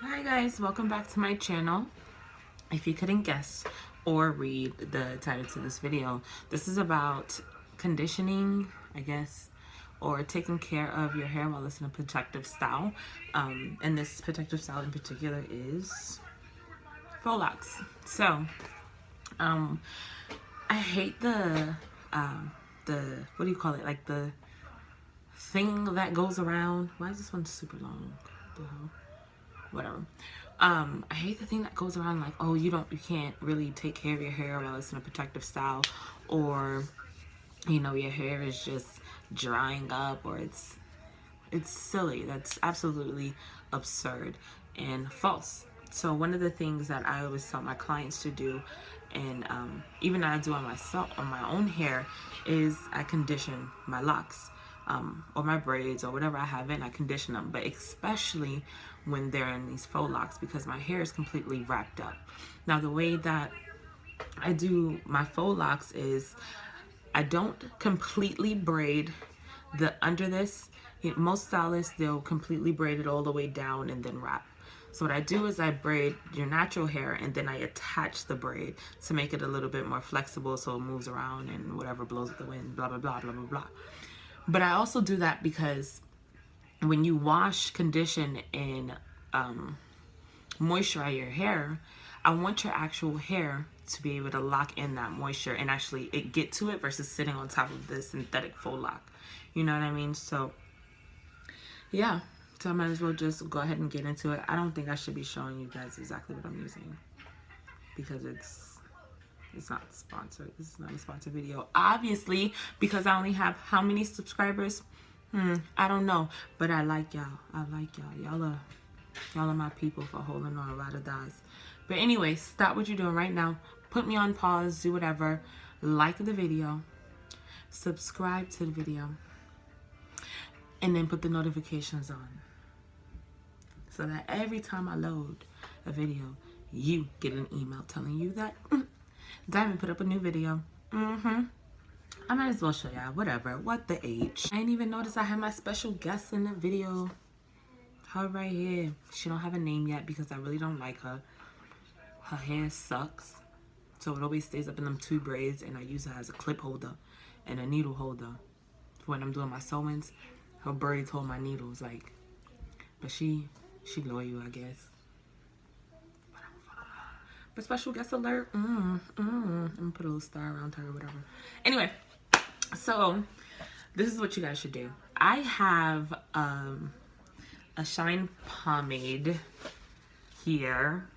Hi guys, welcome back to my channel. If you couldn't guess or read the title to this video, this is about conditioning, I guess, or taking care of your hair while it's in a protective style. And this protective style in particular is faux locs. So, I hate the what do you call it? Like the thing that goes around. Why is this one super long? What the hell? Whatever. I hate the thing that goes around like, oh, you can't really take care of your hair while it's in a protective style, or your hair is just drying up, or it's silly. That's absolutely absurd and false. So one of the things that I always tell my clients to do, and even I do on my own hair, is I condition my locks. Or my braids or whatever I have in, I condition them, but especially when they're in these faux locks, because my hair is completely wrapped up. Now the way that I do my faux locks is I don't completely braid the under this. Most stylists, they'll completely braid it all the way down and then wrap. So what I do is I braid your natural hair and then I attach the braid to make it a little bit more flexible so it moves around and whatever blows with the wind, blah, blah, blah, blah, blah, blah. But I also do that because when you wash, condition, and moisturize your hair, I want your actual hair to be able to lock in that moisture and actually get to it versus sitting on top of the synthetic faux lock. You know what I mean? So, yeah. So I might as well just go ahead and get into it. I don't think I should be showing you guys exactly what I'm using because it's not sponsored. This is not a sponsored video, obviously, because I only have how many subscribers? I don't know, but I like y'all. I like y'all. Y'all are my people for holding on, ride or dies. But anyway, stop what you're doing right now. Put me on pause. Do whatever. Like the video. Subscribe to the video. And then put the notifications on, so that every time I load a video, you get an email telling you that Diamond put up a new video. I might as well show y'all. Whatever. What the H. I didn't even notice I had my special guest in the video. Her right here. She don't have a name yet because I really don't like her. Her hair sucks. So it always stays up in them two braids, and I use her as a clip holder and a needle holder for when I'm doing my sewings. Her braids hold my needles, like. But she loyal, I guess. But special guest alert. I'm gonna put a little star around her or whatever. Anyway, so this is what you guys should do. I have a shine pomade here.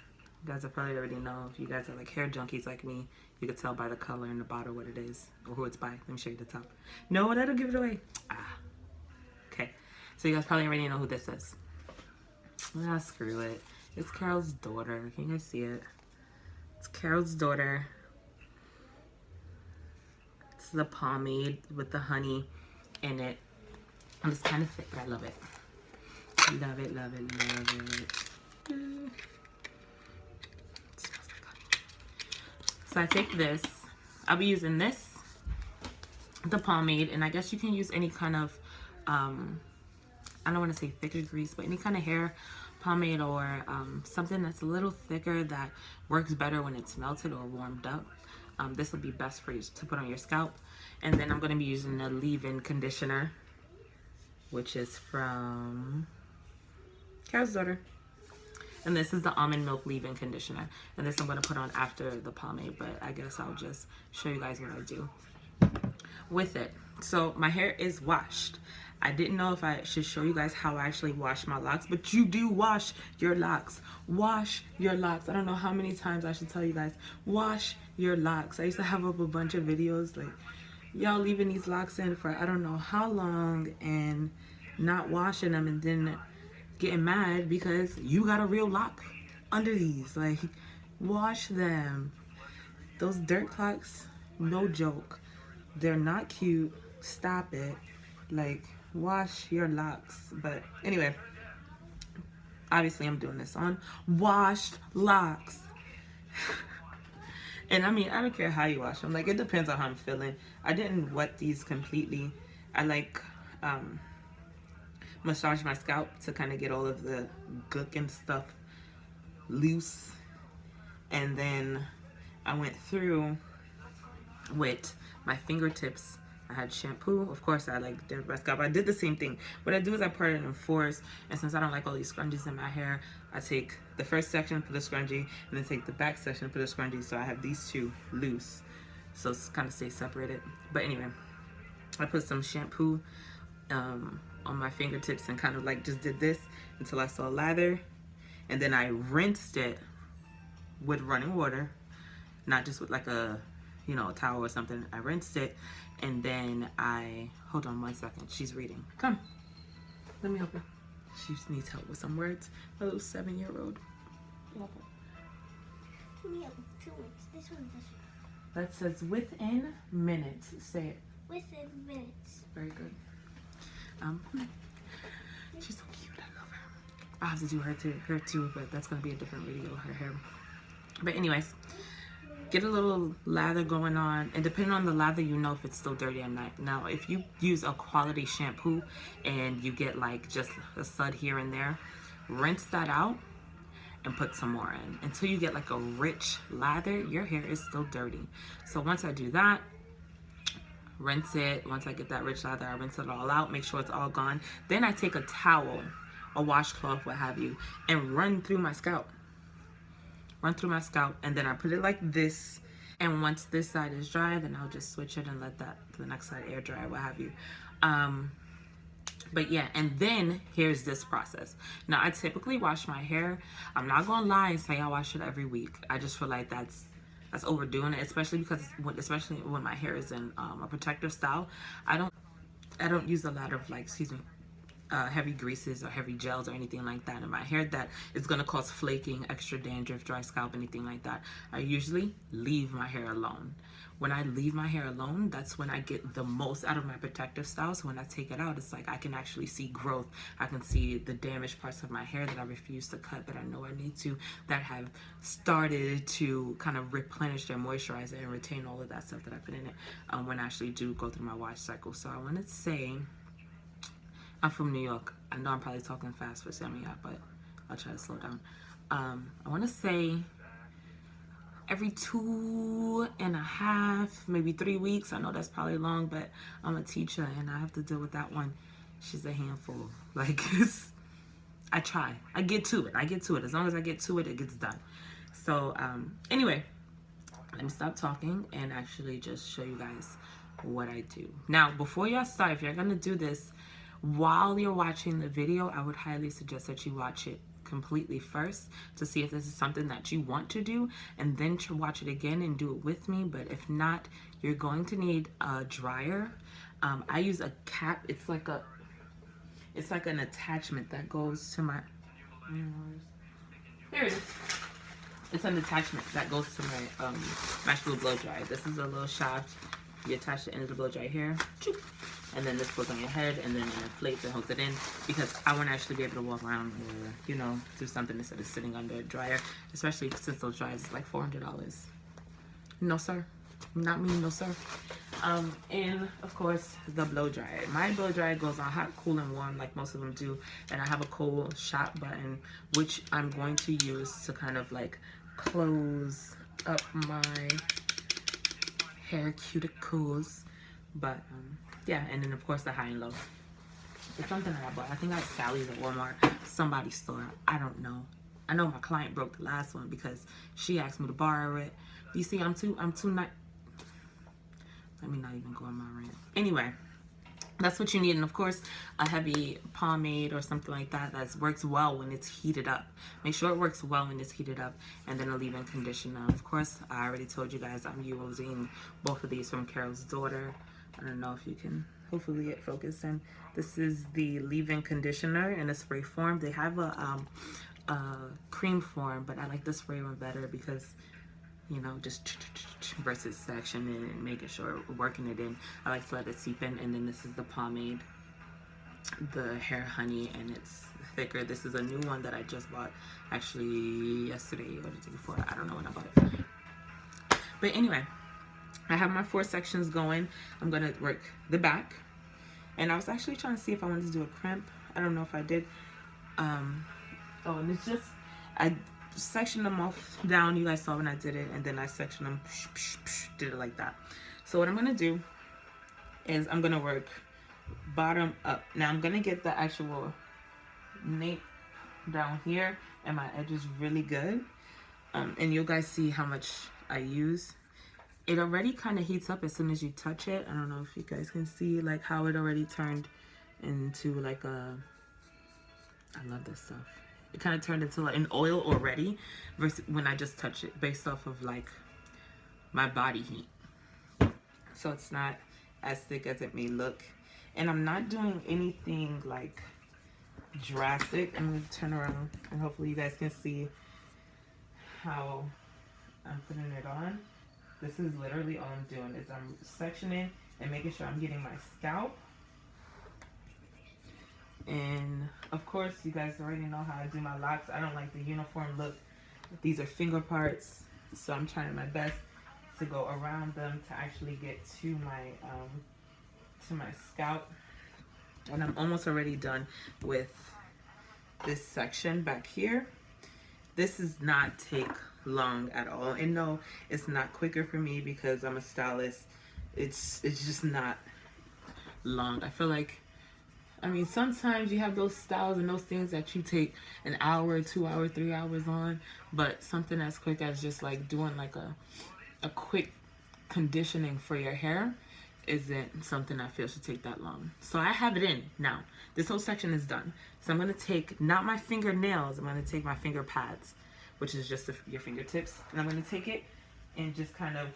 You guys probably already know. If you guys are like hair junkies like me, you can tell by the color in the bottle what it is or who it's by. Let me show you the top. No, that'll give it away. Okay. So you guys probably already know who this is. Screw it. It's Carol's daughter. Can you guys see it? It's Carol's daughter. It's the pomade with the honey in it. And it's kind of thick, but I love it. Love it, love it, love it. It smells like honey. So I take this. I'll be using this, the pomade, and I guess you can use any kind of, I don't want to say thicker grease, but any kind of hair pomade or something that's a little thicker that works better when it's melted or warmed up. This will be best for you to put on your scalp. And then I'm going to be using the leave-in conditioner, which is from Carol's daughter. And this is the almond milk leave-in conditioner. And this I'm going to put on after the pomade, but I guess I'll just show you guys what I do with it. So my hair is washed. I didn't know if I should show you guys how I actually wash my locks, but you do wash your locks. Wash your locks. I don't know how many times I should tell you guys. Wash your locks. I used to have up a bunch of videos like y'all leaving these locks in for I don't know how long and not washing them and then getting mad because you got a real lock under these. Like, wash them. Those dirt clocks, no joke. They're not cute. Stop it. Like, wash your locks. But anyway, obviously I'm doing this on washed locks. And I mean, I don't care how you wash them. Like, it depends on how I'm feeling. I didn't wet these completely. I like massage my scalp to kind of get all of the gook and stuff loose, and then I went through with my fingertips. I had shampoo. Of course, I like did my scalp. I did the same thing. What I do is I part it in fours, and since I don't like all these scrunchies in my hair, I take the first section, put a scrunchie, and then take the back section, put a scrunchie. So I have these two loose, so it's kind of stay separated. But anyway, I put some shampoo on my fingertips and kind of like just did this until I saw lather, and then I rinsed it with running water, not just with like a, you know, a towel or something. I rinsed it, and then I, hold on 1 second, she's reading. Come, let me help her. She needs help with some words. My little 7-year-old. This one. That says within minutes. Say it. Within minutes. Very good. She's so cute. I love her. I have to do her too, but that's gonna be a different video. Her hair. But anyways, get a little lather going on, and depending on the lather, you know if it's still dirty or not. Now, if you use a quality shampoo and you get like just a sud here and there, rinse that out and put some more in until you get like a rich lather. Your hair is still dirty. So once I do that, rinse it. Once I get that rich lather, I rinse it all out, make sure it's all gone. Then I take a towel, a washcloth, what have you, and run through my scalp. And then I put it like this. And once this side is dry, then I'll just switch it and let that the next side air dry, what have you. But yeah, and then here's this process. Now, I typically wash my hair. I'm not gonna lie and say I wash it every week. I just feel like that's overdoing it, especially when my hair is in a protective style. I don't use a lot of like, heavy greases or heavy gels or anything like that in my hair that is going to cause flaking, extra dandruff, dry scalp, anything like that. I usually leave my hair alone. When I leave my hair alone, that's when I get the most out of my protective style. So when I take it out, it's like I can actually see growth. I can see the damaged parts of my hair that I refuse to cut, but I know I need to, that have started to kind of replenish and moisturize it and retain all of that stuff that I put in it when I actually do go through my wash cycle. So I want to say, I'm from New York. I know I'm probably talking fast for Sammy, but I'll try to slow down. I want to say every 2.5, maybe 3 weeks. I know that's probably long, but I'm a teacher and I have to deal with that one. She's a handful. Like, I try. I get to it. As long as I get to it, it gets done. So anyway, let me stop talking and actually just show you guys what I do. Now, before y'all start, if you're going to do this, while you're watching the video, I would highly suggest that you watch it completely first to see if this is something that you want to do, and then to watch it again and do it with me. But if not, you're going to need a dryer. I use a cap. It's like an attachment that goes to my, there it is. It's an attachment that goes to my Mashable blow dryer. This is a little shaft. You attach the end of the blow dryer here, and then this goes on your head, and then it inflates and holds it in, because I want to actually be able to walk around or, you know, do something instead of sitting under a dryer, especially since those dryers is like $400. No, sir. Not me, no, sir. And, of course, the blow dryer. My blow dryer goes on hot, cool, and warm like most of them do, and I have a cold shot button, which I'm going to use to kind of like close up my hair cuticles. But yeah, and then of course the high and low. It's something that I bought. I think I had Sally's at Walmart, somebody's store. I don't know. I know my client broke the last one because she asked me to borrow it. You see, I'm too not. Let me not even go on my rant. Anyway, that's what you need, and of course a heavy pomade or something like that works well when it's heated up. Make sure it works well when it's heated up, and then a leave-in conditioner. Of course, I already told you guys I'm using both of these from Carol's daughter. I don't know if you can hopefully get focused in. This is the leave-in conditioner in a spray form. They have a cream form, but I like the spray one better because, you know, just versus section and making sure working it in. I like to let it seep in. And then this is the pomade, the hair honey, and it's thicker. This is a new one that I just bought actually yesterday or the day before. I don't know when I bought it. But anyway, I have my 4 sections going. I'm gonna work the back, and I was actually trying to see if I wanted to do a crimp. I don't know if I did. Oh, and it's just, I section them off down. You guys saw when I did it, and then I sectioned them, did it like that. So what I'm gonna do is I'm gonna work bottom up. Now I'm gonna get the actual nape down here, and my edge is really good. And you guys see how much I use. It already kind of heats up as soon as you touch it. I don't know if you guys can see like how it already turned into like a, I love this stuff. It kind of turned into like an oil already versus when I just touch it based off of like my body heat. So it's not as thick as it may look. And I'm not doing anything like drastic. I'm going to turn around and hopefully you guys can see how I'm putting it on. This is literally all I'm doing is I'm sectioning and making sure I'm getting my scalp. And of course, you guys already know how I do my locks. I don't like the uniform look. These are finger parts, so I'm trying my best to go around them to actually get to my scalp. And I'm almost already done with this section back here. This does not take long at all, and no, it's not quicker for me because I'm a stylist. It's just not long. I feel like, I mean, sometimes you have those styles and those things that you take an hour, 2 hours, 3 hours on, but something as quick as just like doing like a quick conditioning for your hair isn't something I feel should take that long. So I have it in now. This whole section is done. So I'm gonna take, not my fingernails, I'm gonna take my finger pads, which is just your fingertips, and I'm gonna take it and just kind of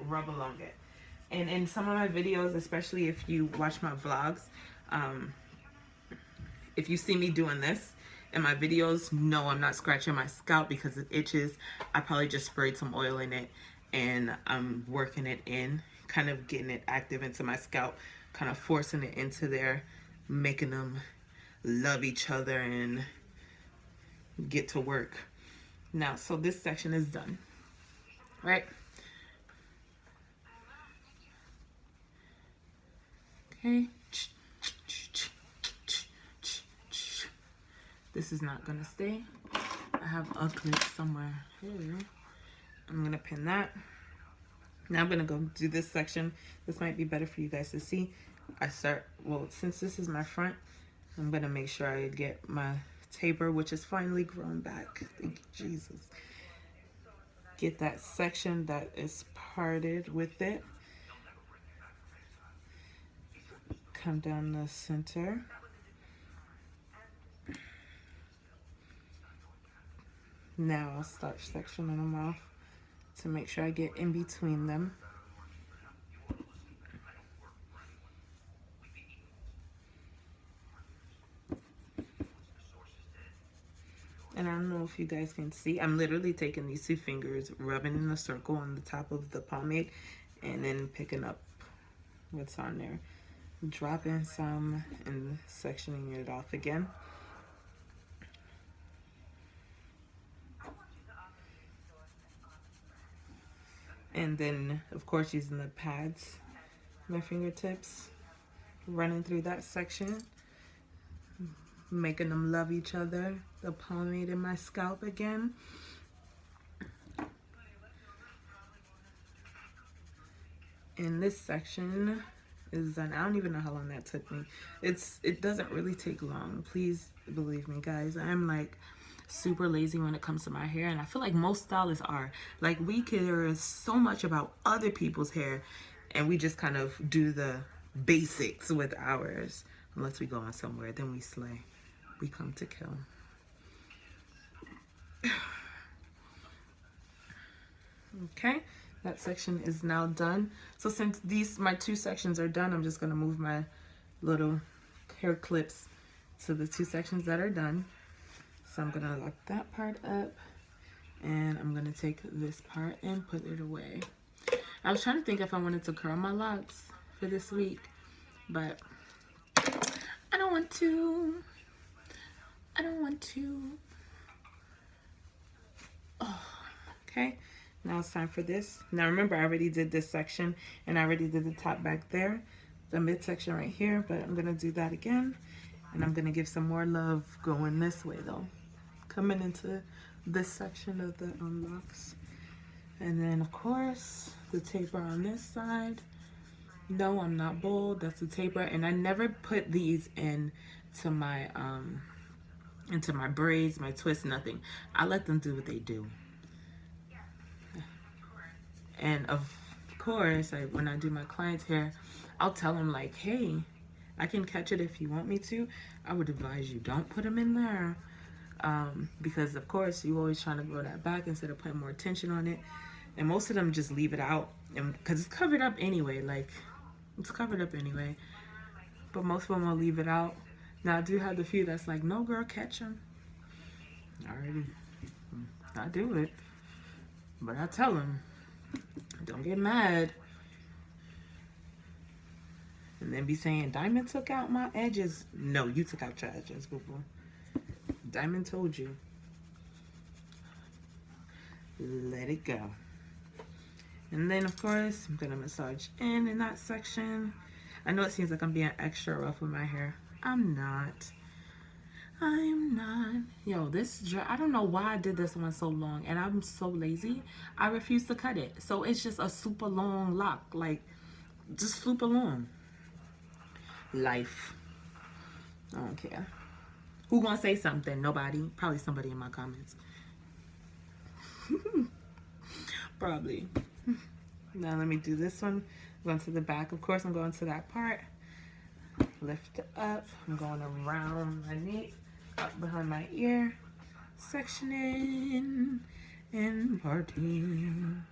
rub along it. And in some of my videos, especially if you watch my vlogs, if you see me doing this in my videos, no, I'm not scratching my scalp because it itches. I probably just sprayed some oil in it and I'm working it in, kind of getting it active into my scalp, kind of forcing it into there, making them love each other and get to work. Now, so this section is done, right? Okay. This is not gonna stay. I have a clip somewhere here. I'm gonna pin that. Now I'm gonna go do this section. This might be better for you guys to see. Well, since this is my front, I'm gonna make sure I get my taper, which is finally grown back. Thank you, Jesus. Get that section that is parted with it. Come down the center. Now I'll start sectioning them off to make sure I get in between them. And I don't know if you guys can see, I'm literally taking these two fingers, rubbing in a circle on the top of the pomade, and then picking up what's on there. Dropping some and sectioning it off again. And then, of course, using the pads, my fingertips, running through that section, making them love each other. The pomade in my scalp again. And this section is done. I don't even know how long that took me. It doesn't really take long. Please believe me, guys. I'm like super lazy when it comes to my hair, and I feel like most stylists are. Like, we care so much about other people's hair, and we just kind of do the basics with ours. Unless we go on somewhere, then we slay. We come to kill. Okay, that section is now done. So since my two sections are done, I'm just gonna move my little hair clips to the two sections that are done. So I'm gonna lock that part up, and I'm gonna take this part and put it away. I was trying to think if I wanted to curl my locks for this week, but I don't want to. I don't want to. Oh, okay. Now it's time for this. Now remember, I already did this section, and I already did the top back there, the midsection right here, but I'm gonna do that again, and I'm gonna give some more love going this way though, coming into this section of the locks. And then of course the taper on this side. No, I'm not bold. That's the taper, and I never put these into my braids, my twists, nothing. I let them do what they do. And of course, when I do my clients' hair, I'll tell them like, hey, I can catch it if you want me to. I would advise you don't put them in there. Because of course you always trying to grow that back instead of putting more tension on it. And most of them just leave it out, and because it's covered up anyway, like it's covered up anyway. But most of them will leave it out. Now I do have the few that's like, no girl, catch them. Alrighty, I do it, but I tell them, don't get mad. And then be saying, Diamond took out my edges. No, you took out your edges, boo boo. Diamond told you. Let it go. And then, of course, I'm going to massage in that section. I know it seems like I'm being extra rough with my hair. I'm not. I'm not. Yo, I don't know why I did this one so long. And I'm so lazy. I refuse to cut it. So it's just a super long lock. Like, just super long. Life. I don't care. Who gonna say something? Nobody. Probably somebody in my comments. Probably. Now let me do this one. Going to the back. Of course, I'm going to that part. Lift it up. I'm going around my nape, up behind my ear, sectioning and parting.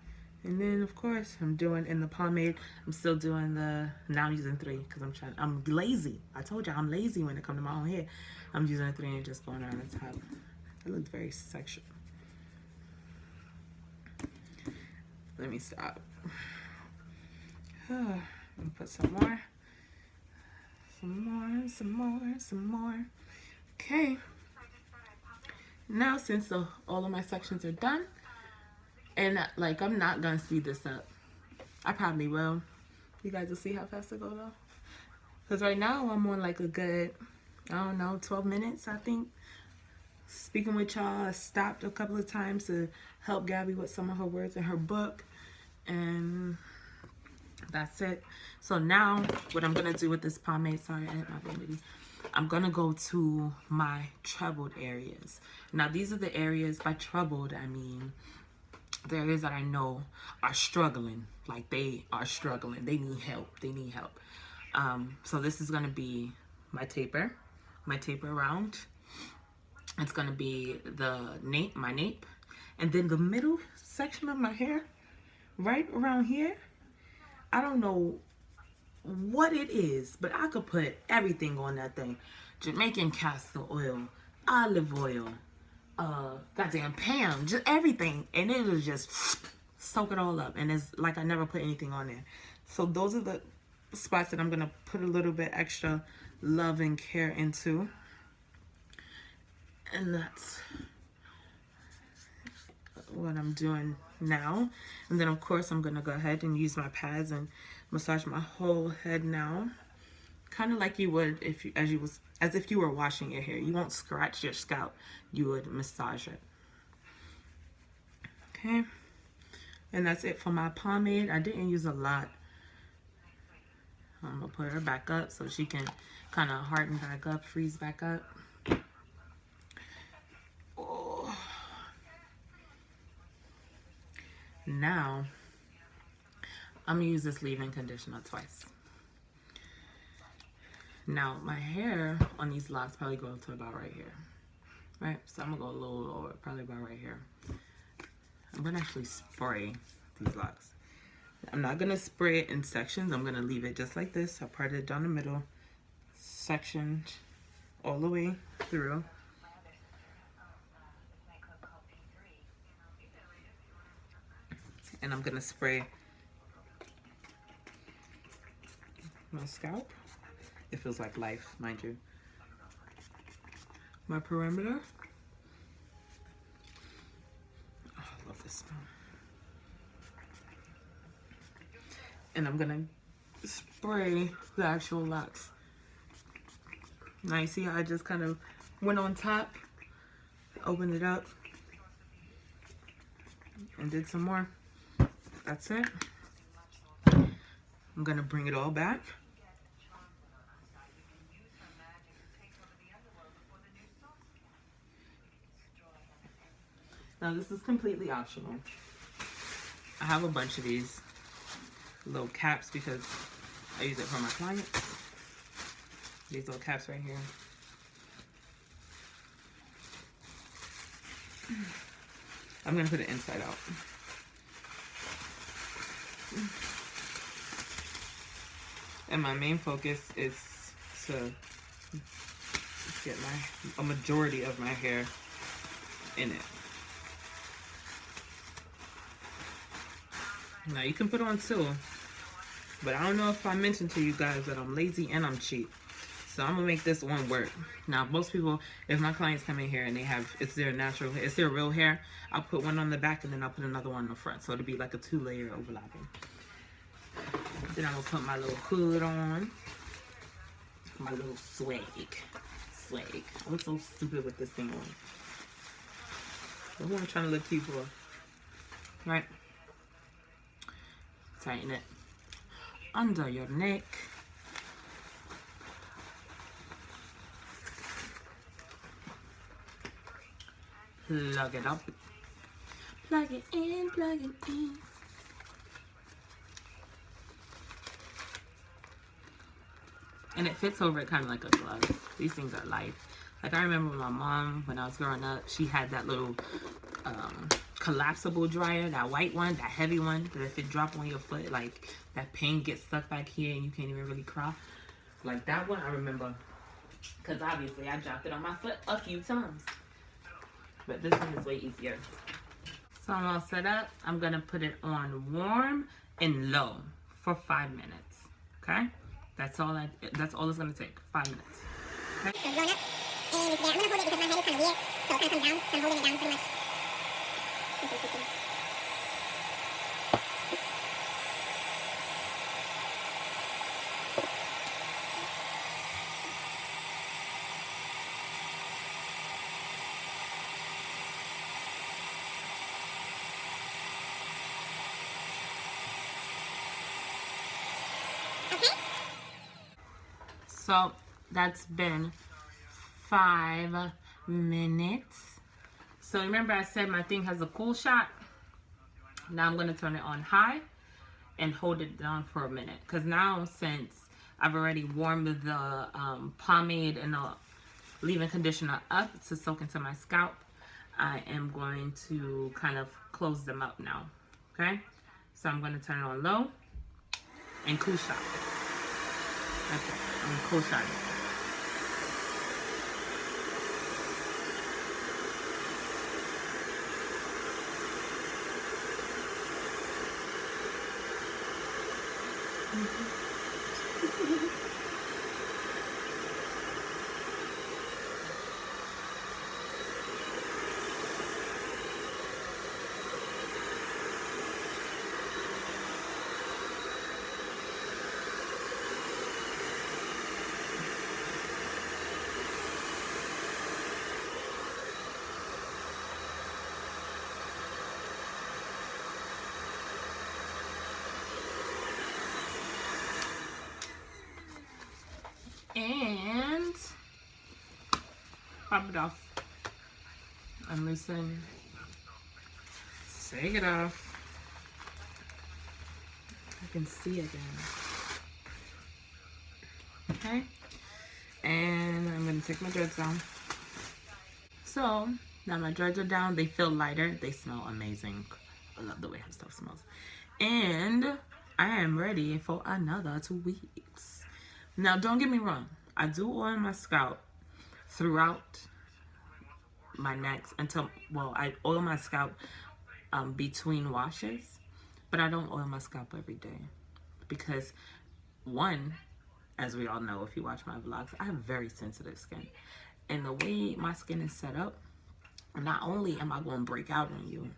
And then, of course, I'm doing in the pomade. I'm still doing now I'm using 3 because I'm lazy. I told you I'm lazy when it comes to my own hair. I'm using 3 and just going around the top. It looks very sexual. Let me stop. Let me put some more. Some more. Okay. Now, since all of my sections are done, and like I'm not gonna speed this up. I probably will. You guys will see how fast I go though. Because right now I'm on like a good, I don't know, 12 minutes, I think. Speaking with y'all, I stopped a couple of times to help Gabby with some of her words in her book. And that's it. So now what I'm going to do with this pomade, sorry, I hit my baby. I'm going to go to my troubled areas. Now these are the areas, by troubled, I mean the areas that I know are struggling. Like they are struggling. They need help. They need help. So this is going to be my taper round. It's going to be my nape. And then the middle section of my hair, right around here. I don't know what it is, but I could put everything on that thing. Jamaican castor oil, olive oil, goddamn Pam, just everything. And it'll just soak it all up. And it's like I never put anything on there. So those are the spots that I'm going to put a little bit extra love and care into. And that's what I'm doing now. And then of course I'm going to go ahead and use my pads and massage my whole head now. Kind of like you would as if you were washing your hair. You won't scratch your scalp. You would massage it. Okay. And that's it for my pomade. I didn't use a lot. I'm going to put her back up so she can kind of harden back up, freeze back up. Oh. Now, I'm going to use this leave-in conditioner twice. Now, my hair on these locks probably go to about right here. Right? So I'm going to go a little lower, probably about right here. I'm going to actually spray these locks. I'm not going to spray it in sections. I'm going to leave it just like this. I part it down the middle, sectioned all the way through. And I'm going to spray my scalp. It feels like life, mind you. My perimeter. Oh, I love this smell. And I'm going to spray the actual locks. Now you see how I just kind of went on top opened it up and did some more. That's it. I'm gonna bring it all back. Now this is completely optional. I have a bunch of these little caps because I use it for my clients. These little caps right here. I'm gonna put it inside out. And my main focus is to get a majority of my hair in it. Now you can put on two, but I don't know if I mentioned to you guys that I'm lazy and I'm cheap. So I'm gonna make this one work. Now most people, if my clients come in here and it's their natural, it's their real hair, I'll put one on the back and then I'll put another one on the front. So it'll be like a 2-layer overlapping. Then I'm gonna put my little hood on. My little swag. I look so stupid with this thing on. I'm trying to look cute for. Right. Tighten it under your neck. Plug it up. Plug it in, plug it in. And it fits over it kind of like a glove. These things are light. Like I remember my mom, when I was growing up, she had that little collapsible dryer, that white one, that heavy one, that if it dropped on your foot, like that pin gets stuck back here and you can't even really cry. Like that one I remember, because obviously I dropped it on my foot a few times. But this one is way easier. So I'm all set up. I'm gonna put it on warm and low for 5 minutes. Okay? That's all it's gonna take. 5 minutes. Okay? So blown up, and I'm gonna hold it because my head is kind of weird, so it kind of comes down. So I'm holding it down pretty much. Okay. So that's been 5 minutes. So remember I said my thing has a cool shot. Now I'm going to turn it on high and hold it down for a minute. Because now since I've already warmed the pomade and the leave-in conditioner up to soak into my scalp, I am going to kind of close them up now. Okay? So I'm going to turn it on low and cool shot. That's it. I'm going to cool shot it. And pop it off. And loosen. Take it off. I can see again. Okay. And I'm going to take my dreads down. So now my dreads are down. They feel lighter. They smell amazing. I love the way her stuff smells. And I am ready for another 2 weeks. Now, don't get me wrong. I do oil my scalp throughout my necks until, well, I oil my scalp between washes, but I don't oil my scalp every day because, one, as we all know if you watch my vlogs, I have very sensitive skin. And the way my skin is set up, not only am I going to break out on you,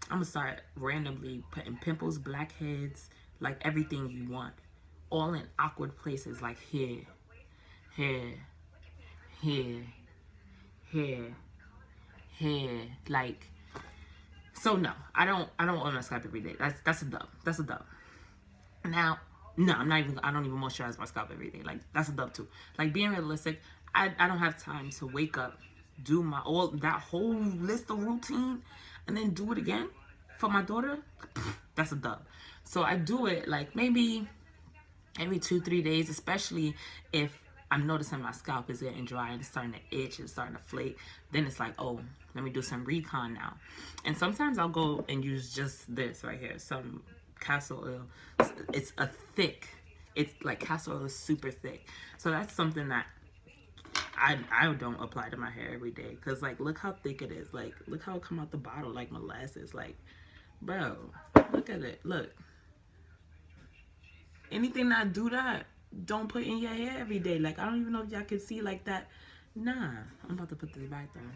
I'm going to start randomly putting pimples, blackheads, like everything you want. All in awkward places like here, here, here, here, hair. Like, so no, I don't oil my scalp every day. That's a dub. That's a dub. Now, no, I don't even moisturize my scalp every day. Like, that's a dub too. Like, being realistic, I don't have time to wake up, do that whole list of routine, and then do it again for my daughter. That's a dub. So I do it like maybe every 2-3 days, especially if I'm noticing my scalp is getting dry and it's starting to itch and starting to flake. Then it's like, oh, let me do some recon now. And sometimes I'll go and use just this right here, some castor oil. It's it's like castor oil is super thick. So that's something that I don't apply to my hair every day, because like, look how thick it is. Like, look how it come out the bottle like molasses. Like, bro, look at it. Look, anything that do that, don't put in your hair every day. Like, I don't even know if y'all can see like that. Nah, I'm about to put this back down,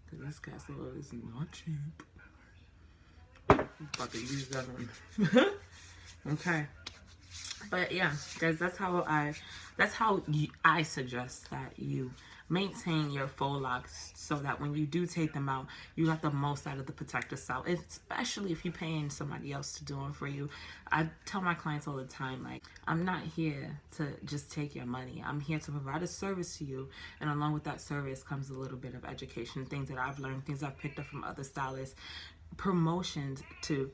because this castor oil is not cheap. I'm about to use that one. Okay. But yeah, guys, that's how I suggest that you maintain your faux locks, so that when you do take them out, you got the most out of the protective style, especially if you're paying somebody else to do them for you. I tell my clients all the time, like, I'm not here to just take your money. I'm here to provide a service to you, and along with that service comes a little bit of education, things that I've learned, things I've picked up from other stylists, promotions to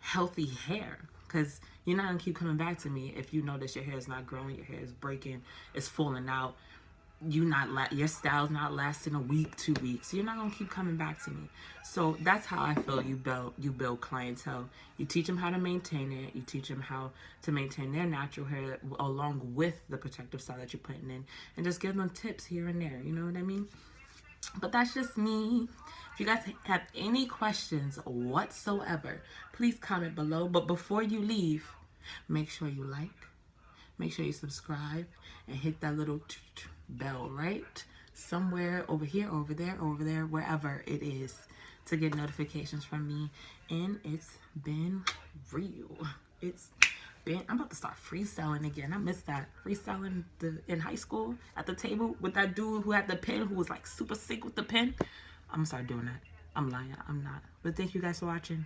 healthy hair. Because you're not going to keep coming back to me if you notice your hair is not growing, your hair is breaking, it's falling out, your style's not lasting a week, 2 weeks. You're not going to keep coming back to me. So that's how I feel you build clientele. You teach them how to maintain it. You teach them how to maintain their natural hair along with the protective style that you're putting in, and just give them tips here and there. You know what I mean? But that's just me. If you guys have any questions whatsoever, please comment below. But before you leave, make sure you like, make sure you subscribe, and hit that little bell right somewhere over here, over there, wherever it is, to get notifications from me. And it's been real. I'm about to start freestyling again. I missed that. Freestyling in high school at the table with that dude who had the pen, who was like super sick with the pen. I'm gonna start doing that. I'm lying. I'm not. But thank you guys for watching.